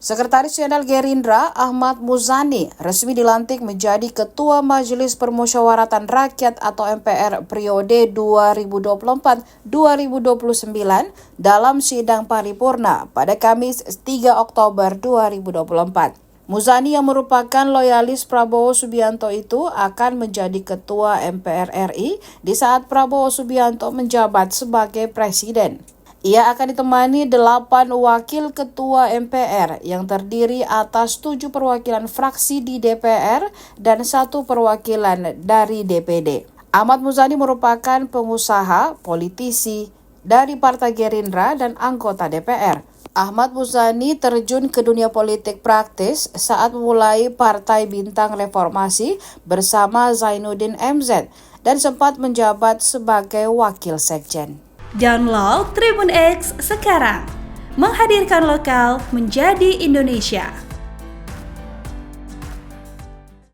Sekretaris Jenderal Gerindra Ahmad Muzani resmi dilantik menjadi Ketua Majelis Permusyawaratan Rakyat atau MPR periode 2024-2029 dalam sidang paripurna pada Kamis 3 Oktober 2024. Muzani yang merupakan loyalis Prabowo Subianto itu akan menjadi Ketua MPR RI di saat Prabowo Subianto menjabat sebagai Presiden. Ia akan ditemani 8 wakil ketua MPR yang terdiri atas 7 perwakilan fraksi di DPR dan 1 perwakilan dari DPD. Ahmad Muzani merupakan pengusaha, politisi dari Partai Gerindra dan anggota DPR. Ahmad Muzani terjun ke dunia politik praktis saat memulai Partai Bintang Reformasi bersama Zainuddin MZ dan sempat menjabat sebagai wakil sekjen. Download Tribun X sekarang, menghadirkan lokal menjadi Indonesia.